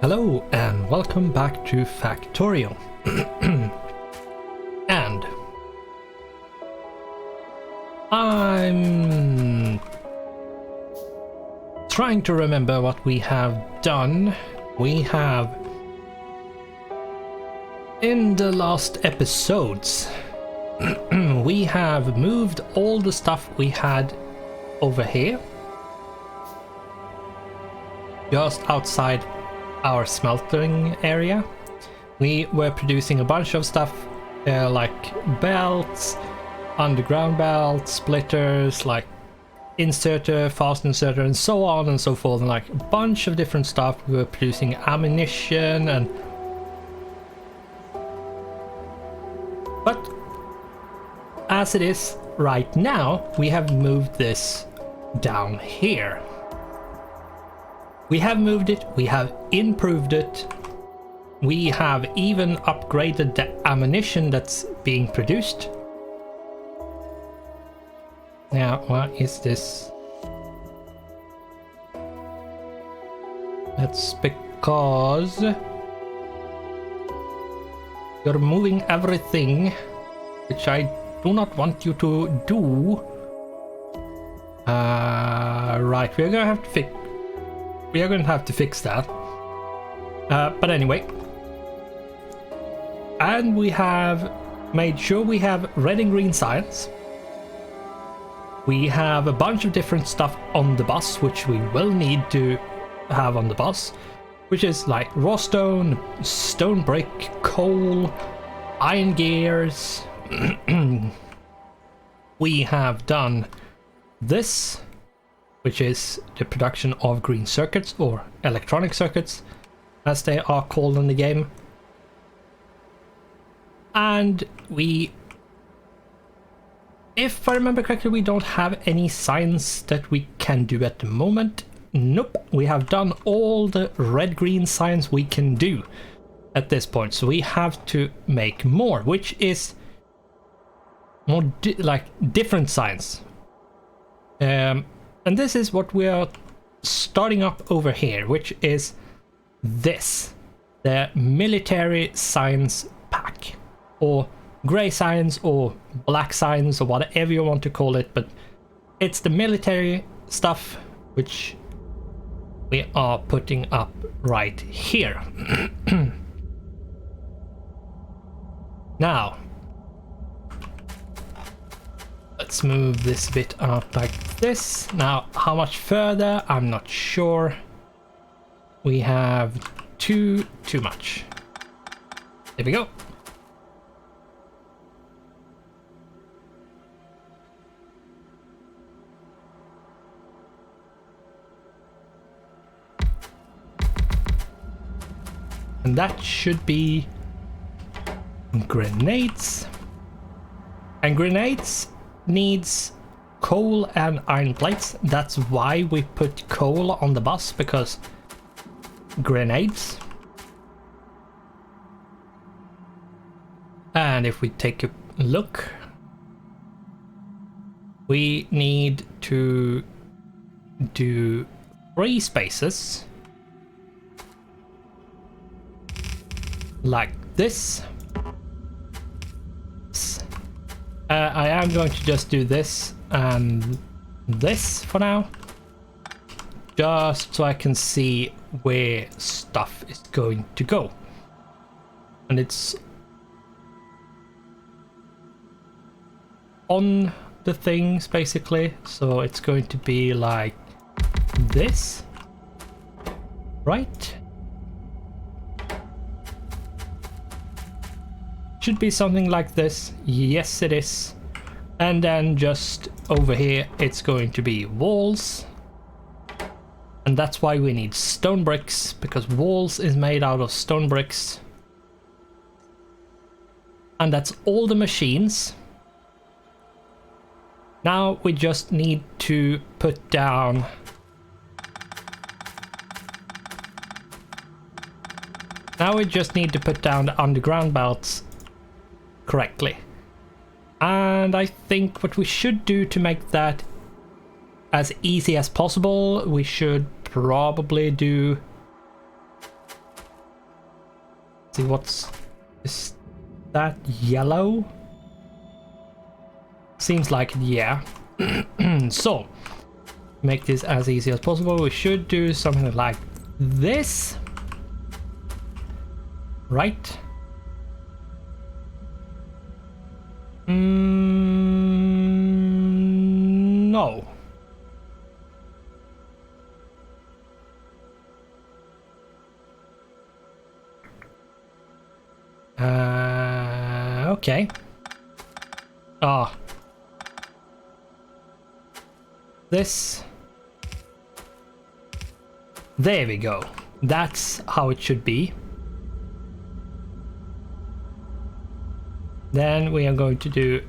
Hello and welcome back to Factorio. And I'm trying to remember what we have done. We have, in the last episodes, we have moved all the stuff we had over here, just outside our smelting area. We were producing a bunch of stuff like belts, underground belts, splitters, like inserter, fast inserter, and so on and so forth, and like a bunch of different stuff. We were producing ammunition and but as it is right now, we have moved this down here. We have moved it, we have improved it, we have even upgraded the ammunition that's being produced. Now, what is this? That's because you're moving everything, which I do not want you to do. Right, we're gonna have to fix. We are going to have to fix that. But anyway. And we have made sure we have red and green signs. We have a bunch of different stuff on the bus, which we will need to have on the bus, which is like raw stone, stone brick, coal, iron gears. We have done this, which is the production of green circuits, or electronic circuits as they are called in the game. And we, if I remember correctly, we don't have any signs that we can do at the moment. Nope, we have done all the red-green signs we can do at this point, so we have to make more, which is more like different signs. And this is what we are starting up over here, which is this, the military science pack, or grey science, or black science, or whatever you want to call it, but it's the military stuff which we are putting up right here. Now, let's move this bit out like this. Now, how much further? I'm not sure. We have too much. There we go. And that should be grenades. And grenades needs coal and iron plates. That's why we put coal on the bus, because grenades. And if we take a look, we need to do 3 spaces like this. I am going to just do this and this for now, just so I can see where stuff is going to go. And it's on the things basically, so it's going to be like this, right? Should be something like this. Yes, it is. And then just over here it's going to be walls, and that's why we need stone bricks, because walls is made out of stone bricks. And that's all the machines. Now we just need to put down the underground belts correctly. And I think what we should do to make that as easy as possible, we should probably do See what's... Is that yellow? Seems like it, yeah. So, make this as easy as possible. We should do something like this. Right? No. Okay. Ah. This. There we go. That's how it should be. Then we are going to do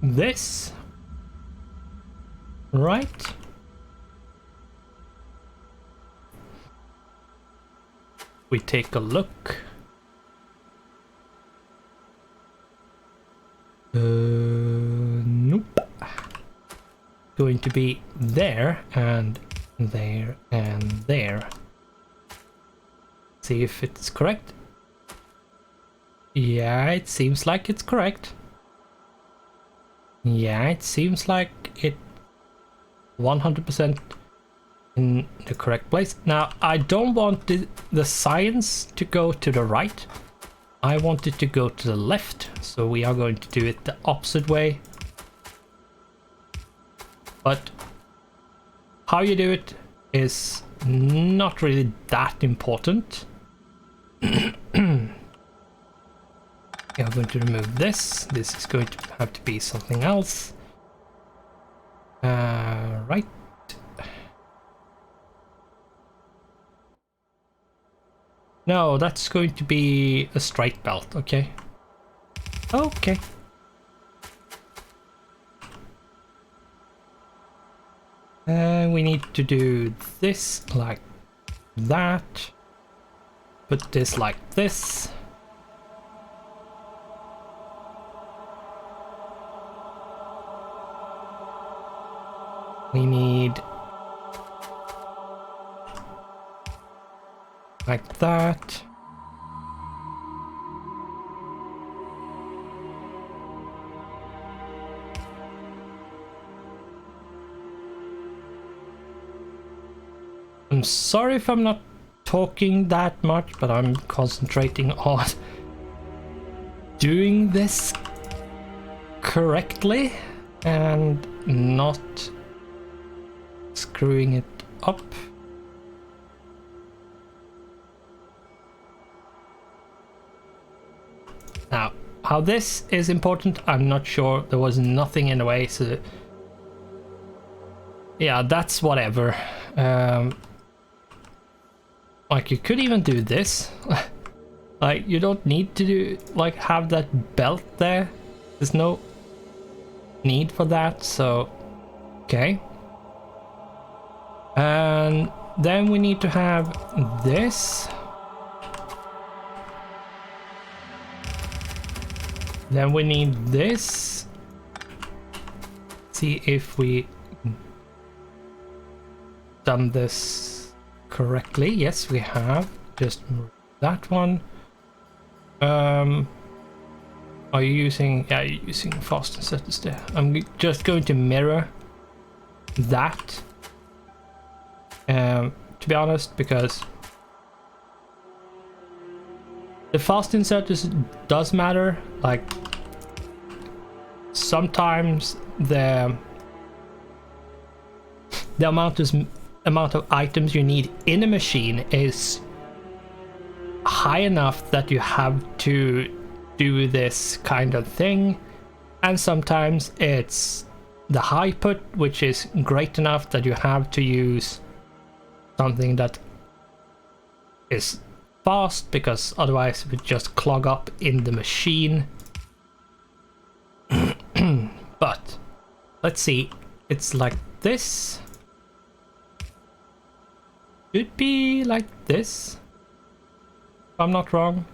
this. Right. We take a look. Nope. Going to be there and there and there. See if it's correct. Yeah, it seems like it's correct. Yeah, it seems like it 100% in the correct place. Now, I don't want the science to go to the right. I want it to go to the left, so we are going to do it the opposite way. But how you do it is not really that important. I'm going to remove this. This is going to have to be something else. Right. No, that's going to be a straight belt, okay? Okay. And we need to do this like that. Put this like this. We need like that. I'm sorry if I'm not talking that much, but I'm concentrating on doing this correctly and not screwing it up. Now, how this is important, I'm not sure. There was nothing in the way, so yeah, that's whatever. Like, you could even do this. Like, you don't need to do, like, have that belt there. There's no need for that, so okay. And then we need to have this. Then we need this. See if we done this correctly. Yes, we have. Just move that one. Are you using? Yeah, you're using fast inserters there. I'm just going to mirror that. To be honest, because the fast inserters does matter. Like, sometimes the amount of items you need in a machine is high enough that you have to do this kind of thing, and sometimes it's the high put, which is great enough that you have to use something that is fast, because otherwise it would just clog up in the machine. But let's see, it's like this. Should be like this, if I'm not wrong.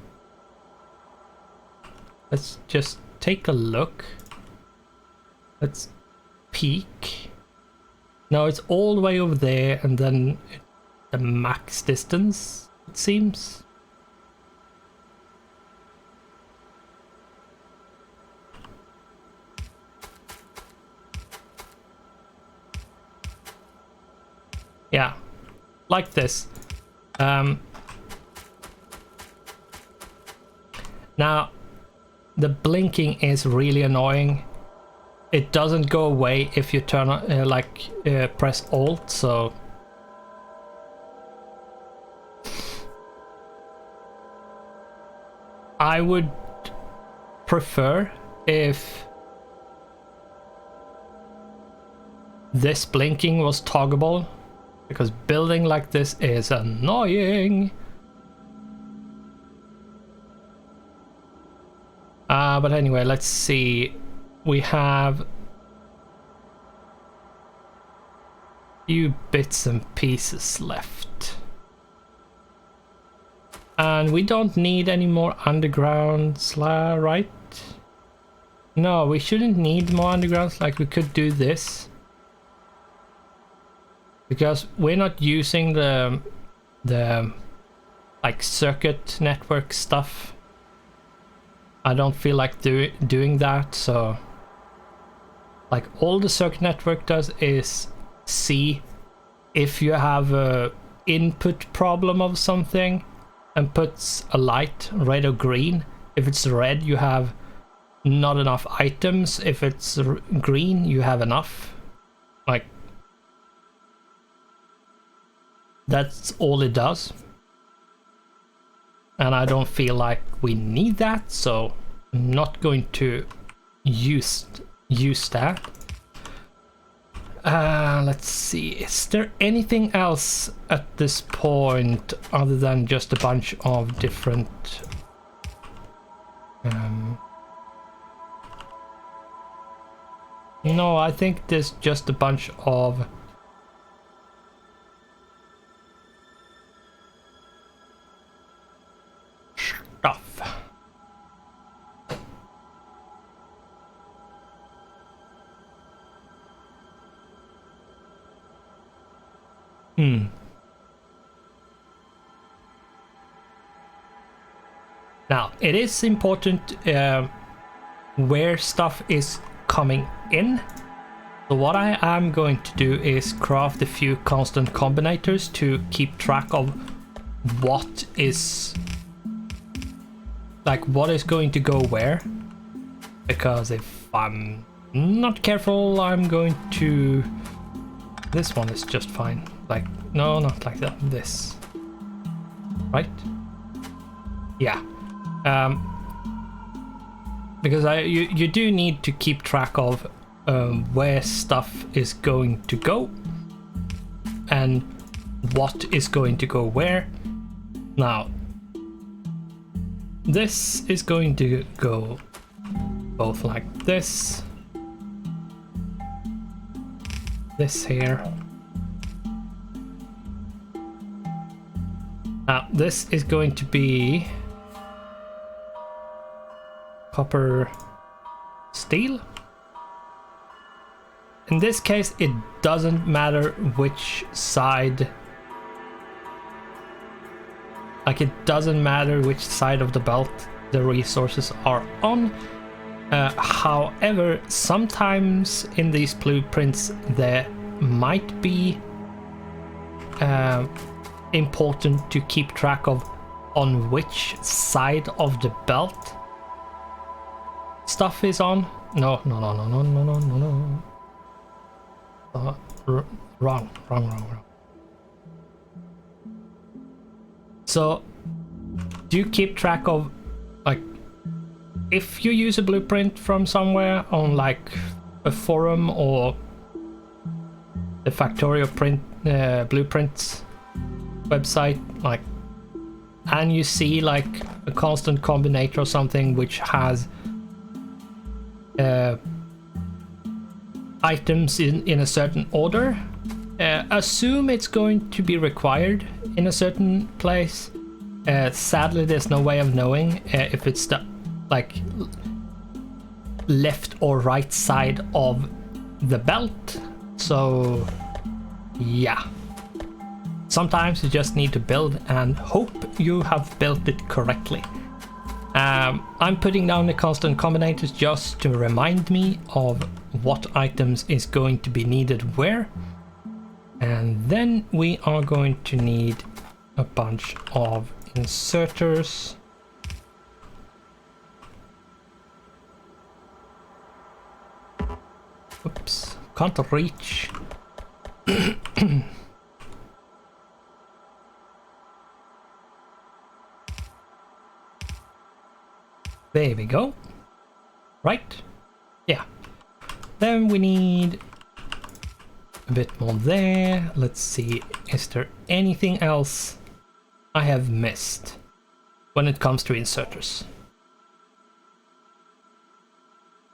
Let's just take a look. Let's peek. No, it's all the way over there, and then the max distance, it seems. Yeah, like this. Now, the blinking is really annoying. It doesn't go away if you turn on, press Alt, so... I would prefer if this blinking was toggable, because building like this is annoying. But anyway, let's see. We have a few bits and pieces left. And we don't need any more undergrounds, right? No, we shouldn't need more undergrounds. Like, we could do this. Because we're not using the like circuit network stuff. I don't feel like doing that, so like all the circuit network does is see if you have a input problem of something and puts a light, red or green. If it's red, you have not enough items. If it's green, you have enough. Like, that's all it does. And I don't feel like we need that, so I'm not going to use that. Let's see, is there anything else at this point other than just a bunch of different no, I think there's just a bunch of stuff. Now, it is important where stuff is coming in. So what I am going to do is craft a few constant combinators to keep track of what is going to go where. Because if I'm not careful, I'm going to... This one is just fine. Like, no, not like that. This. Right? Yeah. Because you do need to keep track of where stuff is going to go and what is going to go where. Now, this is going to go both like this, this here. Now, this is going to be copper steel. In this case, it doesn't matter which side. Like, it doesn't matter which side of the belt the resources are on. However, sometimes in these blueprints there might be important to keep track of on which side of the belt stuff is on. No. Wrong. So, do you keep track of, like, if you use a blueprint from somewhere on like a forum or the Factorio blueprints website, like, and you see like a constant combinator or something which has items in a certain order, assume it's going to be required in a certain place. Sadly, there's no way of knowing if it's the like left or right side of the belt. So yeah, sometimes you just need to build and hope you have built it correctly. I'm putting down the constant combinators just to remind me of what items is going to be needed where. And then we are going to need a bunch of inserters. Oops, can't reach. There we go. Right? Yeah. Then we need a bit more there. Let's see, is there anything else I have missed when it comes to inserters?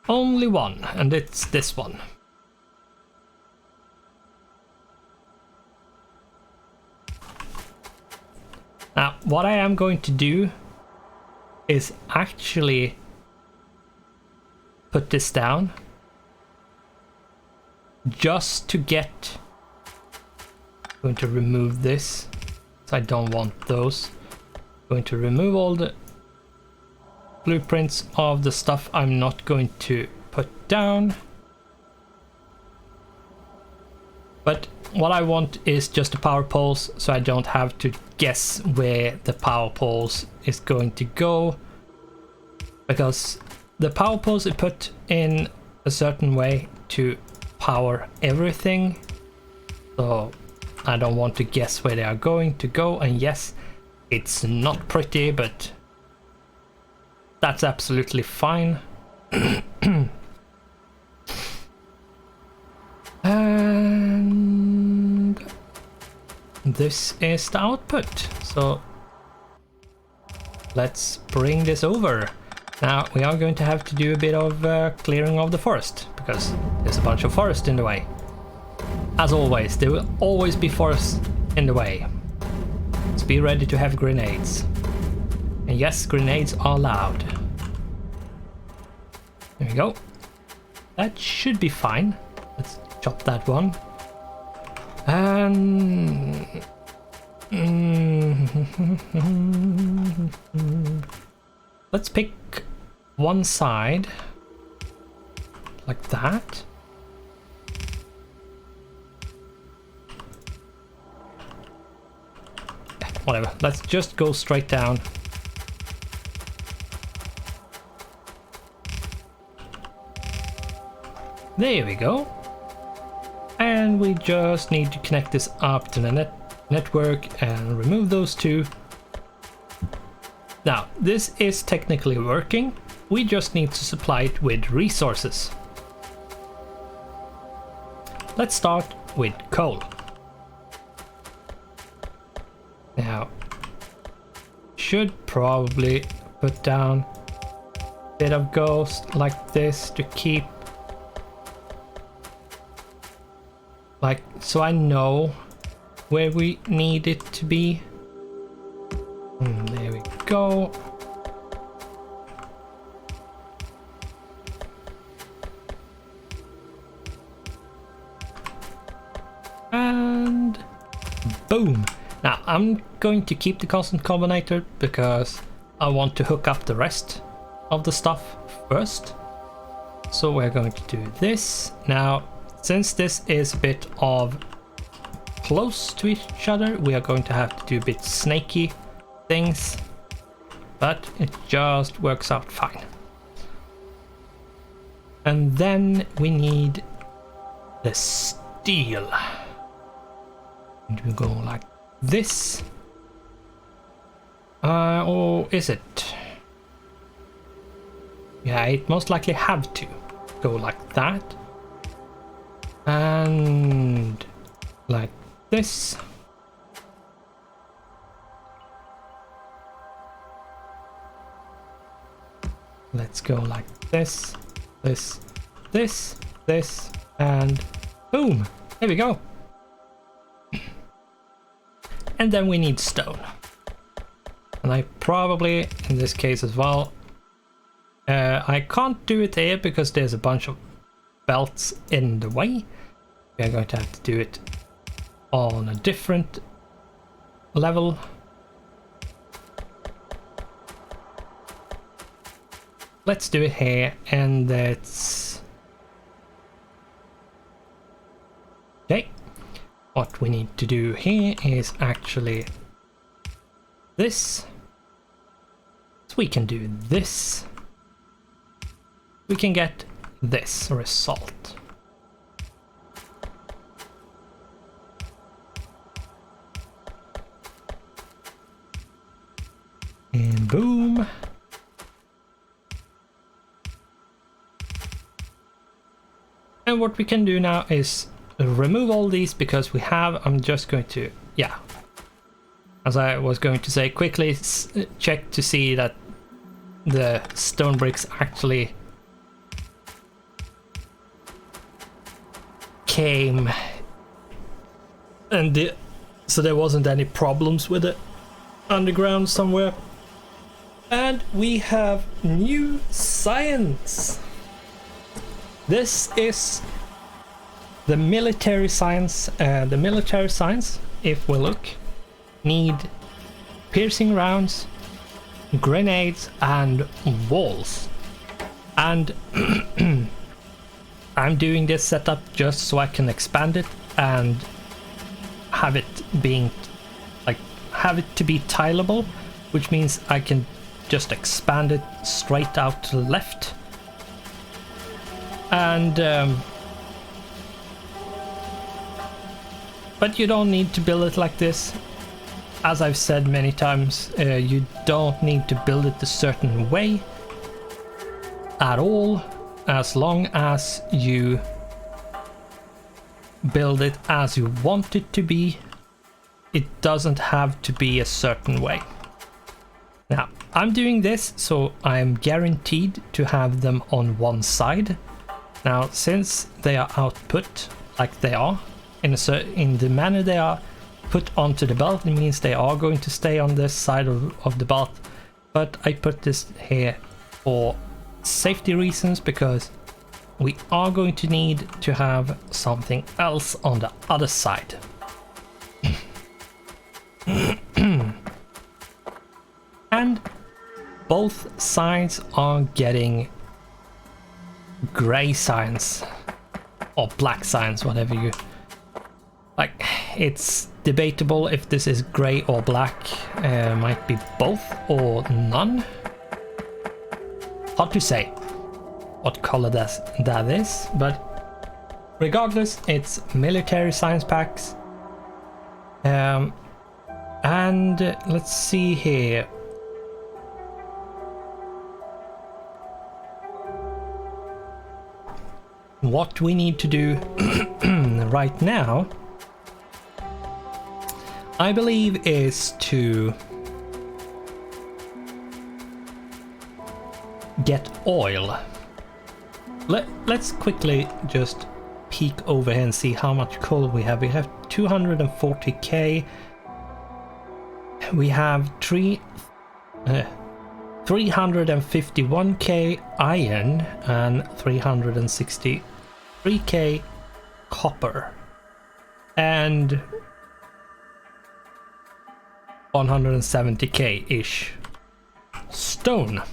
Only one, and it's this one. Now, what I am going to do is actually put this down just to get... I'm going to remove this, so I don't want those. I'm going to remove all the blueprints of the stuff I'm not going to put down. But what I want is just the power poles, so I don't have to guess where the power poles is going to go. Because the power poles are put in a certain way to power everything. So I don't want to guess where they are going to go. And yes, it's not pretty, but that's absolutely fine. And this is the output. So let's bring this over. Now we are going to have to do a bit of clearing of the forest, because there's a bunch of forest in the way. As always, there will always be forest in the way. So be ready to have grenades. And yes, grenades are loud. There we go. That should be fine. Let's chop that one. And... let's pick one side. Like that. Whatever, let's just go straight down. There we go. And we just need to connect this up to the network and remove those two. Now, this is technically working. We just need to supply it with resources. Let's start with coal. Now, should probably put down a bit of ghost like this to keep, like, so I know where we need it to be. There we go. And boom. Now I'm going to keep the constant combinator because I want to hook up the rest of the stuff first. So we're going to do this. Now, since this is a bit of close to each other, we are going to have to do a bit snaky things, but it just works out fine. And then we need the steel. And we go like this. Or is it? Yeah, it most likely have to go like that. And like this. Let's go like this, this, and boom! There we go. And then we need stone. And I probably, in this case as well, I can't do it here because there's a bunch of belts in the way. We are going to have to do it on a different level. Let's do it here, and that's okay. what we need to do here is actually this. So we can do this. We can get this result. And boom. And what we can do now is remove all these because we have, I'm just going to, yeah. As I was going to say, quickly check to see that the stone bricks actually came and so there wasn't any problems with it underground somewhere. And we have new science. This is the military science. The military science, if we look, need piercing rounds, grenades, and walls. And I'm doing this setup just so I can expand it and have it being like have it to be tileable, which means I can just expand it straight out to the left. And but you don't need to build it like this. As I've said many times, you don't need to build it a certain way at all, as long as you build it as you want it to be. It doesn't have to be a certain way. Now, I'm doing this so I'm guaranteed to have them on one side. Now, since they are output like they are, in the manner they are put onto the belt, it means they are going to stay on this side of the belt. But I put this here for safety reasons, because we are going to need to have something else on the other side. And both sides are getting gray signs or black signs, whatever you like. It's debatable if this is gray or black. Might be both or none. Hard to say what color that is, but regardless, it's military science packs. And let's see here. What we need to do right now, I believe, is to get oil. Let's quickly just peek over here and see how much coal we have. We have 240k. We have 351k iron and 363k copper and 170k ish stone.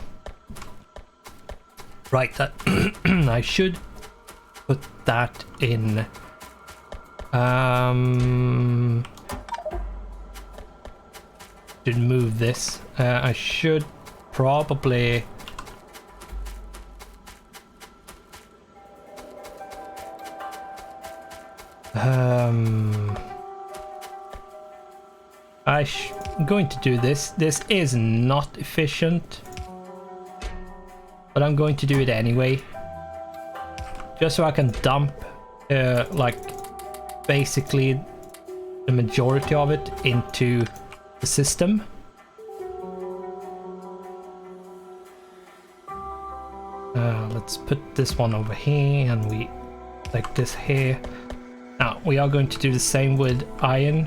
Right, that I should put that in. Should move this. I should probably I'm going to do this. This is not efficient, but I'm going to do it anyway, just so I can dump like basically the majority of it into the system. Let's put this one over here, and we like this here. Now we are going to do the same with iron.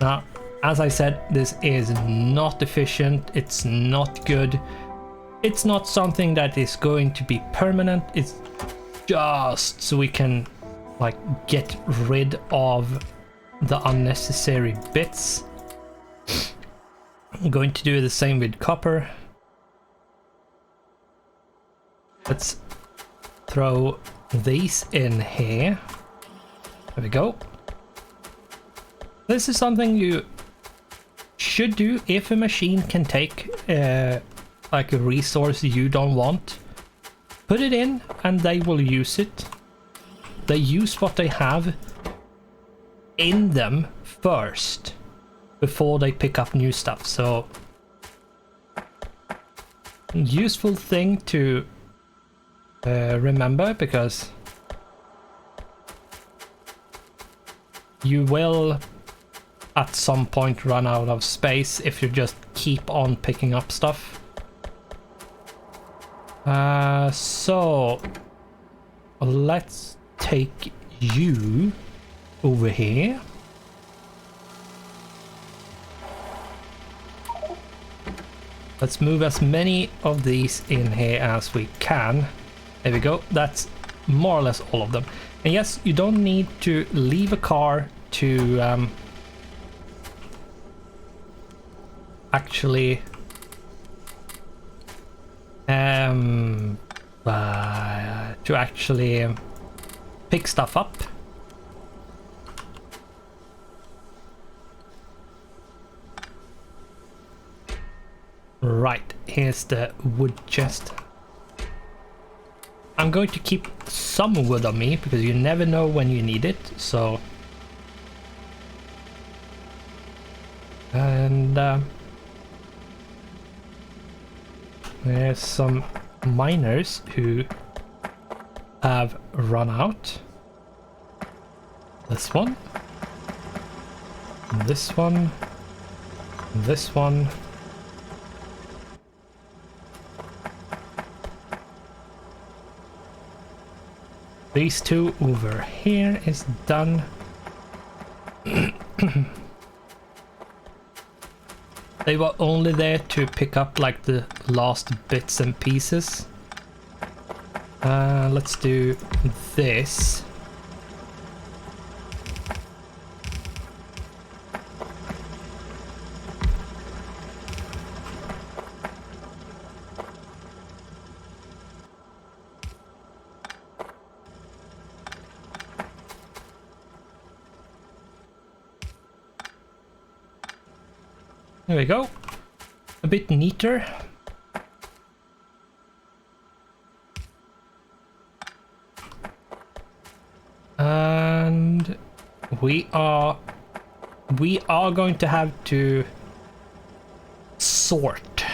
Now, as I said, this is not efficient. It's not good. It's not something that is going to be permanent. It's just so we can like get rid of the unnecessary bits. I'm going to do the same with copper. Let's throw these in here. There we go. This is something you should do if a machine can take like a resource you don't want. Put it in and they will use it. They use what they have in them first before they pick up new stuff. So useful thing to remember, because you will at some point run out of space if you just keep on picking up stuff. So let's take you over here. Let's move as many of these in here as we can. There we go. That's more or less all of them. And yes, you don't need to leave a car to actually pick stuff up. Right, here's the wood chest. I'm going to keep some wood on me because you never know when you need it, so... And there's some miners who have run out. This one. This one. This one. These two over here is done. They were only there to pick up like the last bits and pieces. Let's do this. There we go. A bit neater. And we are going to have to sort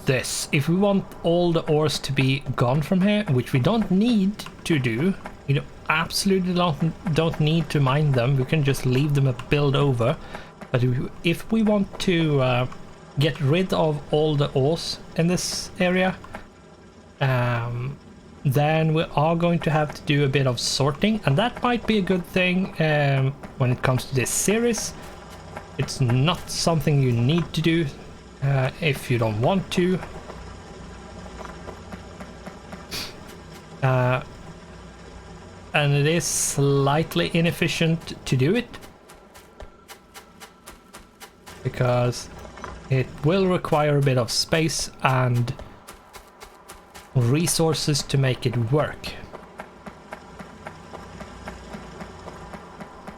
this. If we want all the ores to be gone from here, which we don't need to do, you absolutely don't need to mine them. We can just leave them and build over. But if we want to get rid of all the ores in this area, then we are going to have to do a bit of sorting, and that might be a good thing when it comes to this series. It's not something you need to do if you don't want to. And it is slightly inefficient to do it, because it will require a bit of space and resources to make it work.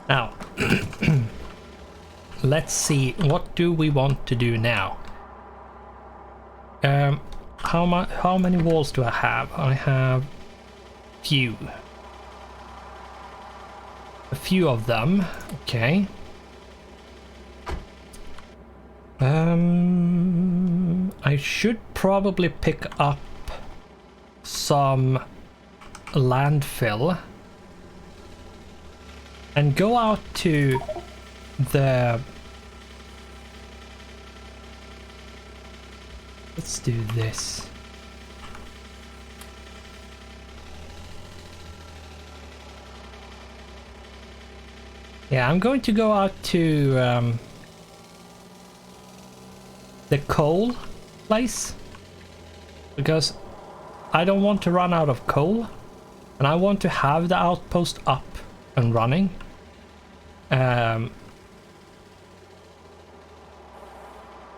Now, let's see, what do we want to do now? How many walls do I have? I have a few of them. Okay. I should probably pick up some landfill and go out to the... Let's do this. Yeah, I'm going to go out to the coal place, because I don't want to run out of coal, and I want to have the outpost up and running.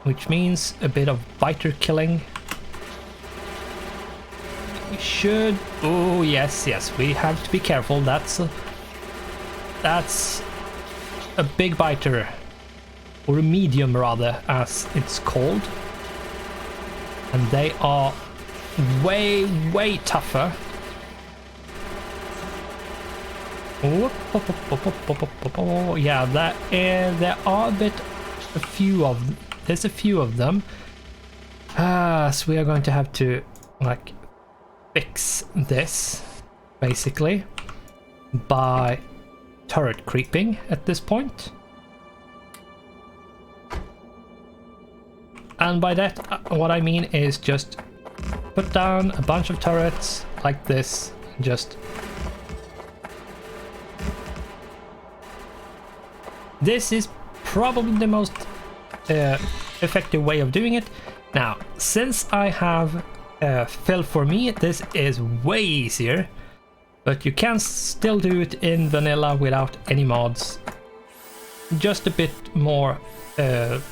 Which means a bit of biter killing. We should... Oh yes, we have to be careful. That's a big biter or a medium rather, as it's called. And they are way tougher. Yeah, there are a few of them. There's a few of them. So we are going to have to like fix this basically by turret creeping at this point. And by that, what I mean is just put down a bunch of turrets like this, and just... This is probably the most effective way of doing it. Now, since I have fill for me, this is way easier, but you can still do it in vanilla without any mods. Just a bit more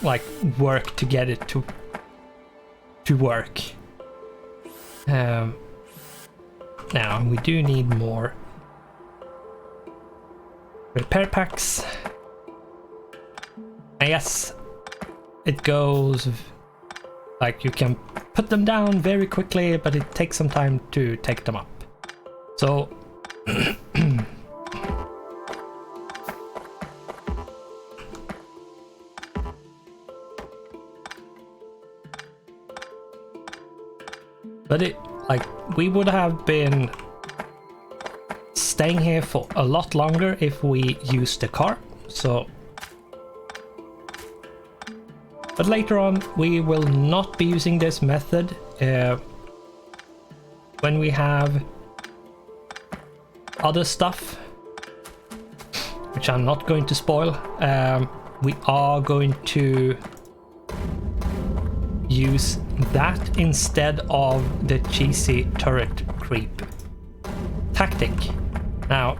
like work to get it to work. Now we do need more repair packs. Yes, it goes like you can put them down very quickly, but it takes some time to take them up. So but it, like, we would have been staying here for a lot longer if we used the car. So, but later on we will not be using this method. When we have other stuff, which I'm not going to spoil, we are going to use that instead of the cheesy turret creep tactic. Now,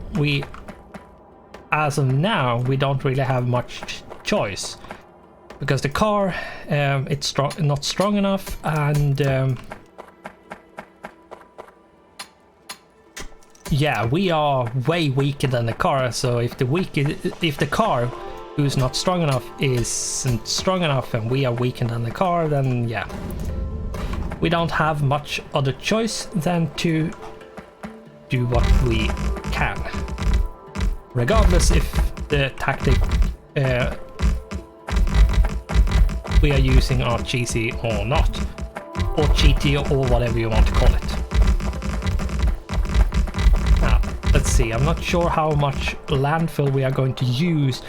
as of now, we don't really have much choice, because the car, it's not strong enough, and yeah, we are way weaker than the car. So if the car, who's not strong enough, isn't strong enough, and we are weaker than the car, then yeah, we don't have much other choice than to do what we can, regardless if the tactic we are using are cheesy or not, or cheaty, or whatever you want to call it. Now, let's see, I'm not sure how much landfill we are going to use.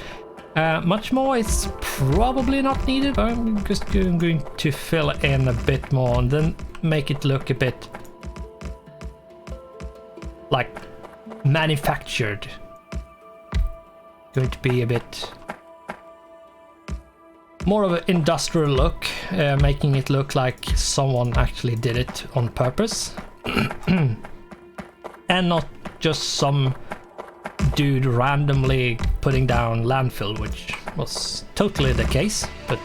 Much more is probably not needed. I'm just going to fill in a bit more and then make it look a bit like manufactured. Going to be a bit more of an industrial look, making it look like someone actually did it on purpose and not just some dude randomly putting down landfill, which was totally the case. But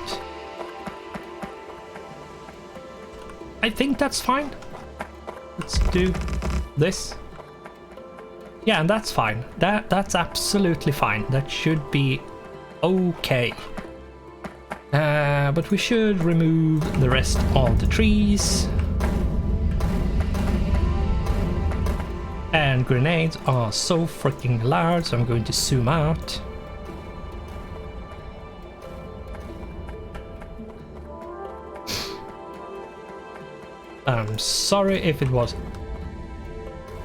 I think that's fine. Let's do this. Yeah, and that's fine. That's absolutely fine. That should be okay. But we should remove the rest of the trees. And grenades are so freaking large, so I'm going to zoom out. I'm sorry if it was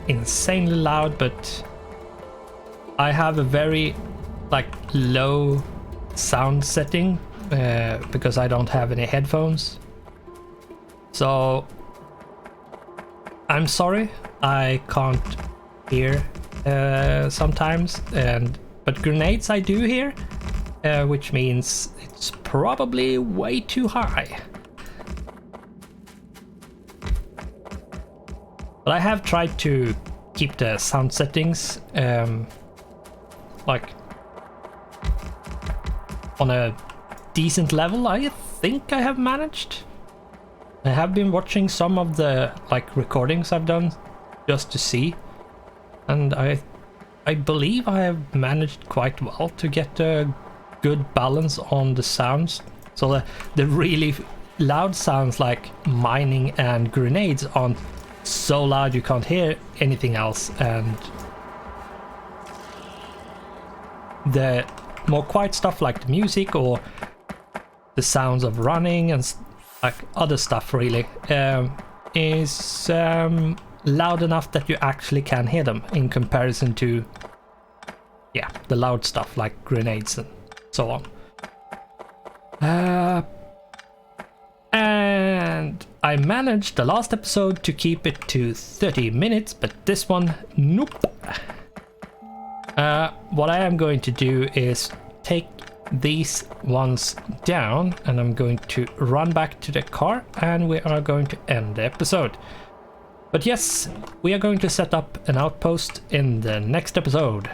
insanely loud, but I have a very low sound setting because I don't have any headphones. So I'm sorry, I can't hear sometimes, but grenades I do hear, which means it's probably way too high. But I have tried to keep the sound settings on a decent level. I think I have managed. I have been watching some of the recordings I've done just to see, and I believe I have managed quite well to get a good balance on the sounds. So the really loud sounds like mining and grenades aren't so loud you can't hear anything else, and the more quiet stuff like the music or the sounds of running and like other stuff really is loud enough that you actually can hear them in comparison to the loud stuff like grenades and so on. And I managed the last episode to keep it to 30 minutes, but this one, nope. What I am going to do is take these ones down, and I'm going to run back to the car, and we are going to end the episode. But yes, we are going to set up an outpost in the next episode.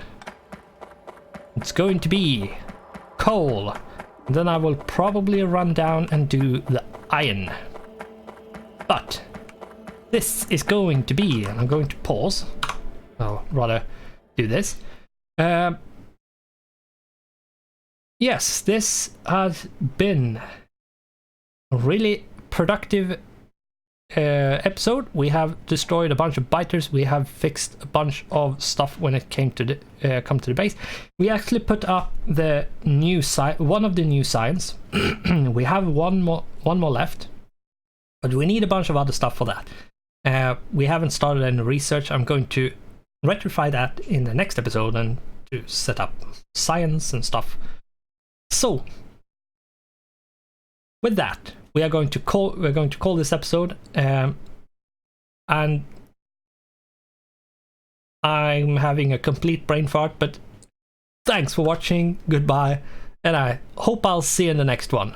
It's going to be coal. And then I will probably run down and do the iron. But this is going to be, and I'm going to pause. I'll rather do this. Yes, this has been a really productive episode. We have destroyed a bunch of biters. We have fixed a bunch of stuff when it came to the come to the base. We actually put up the new one of the new signs. We have one more left, but we need a bunch of other stuff for that. We haven't started any research. I'm going to rectify that in the next episode and to set up science and stuff. So with that, we're going to call this episode, and I'm having a complete brain fart, but thanks for watching, goodbye, and I hope I'll see you in the next one.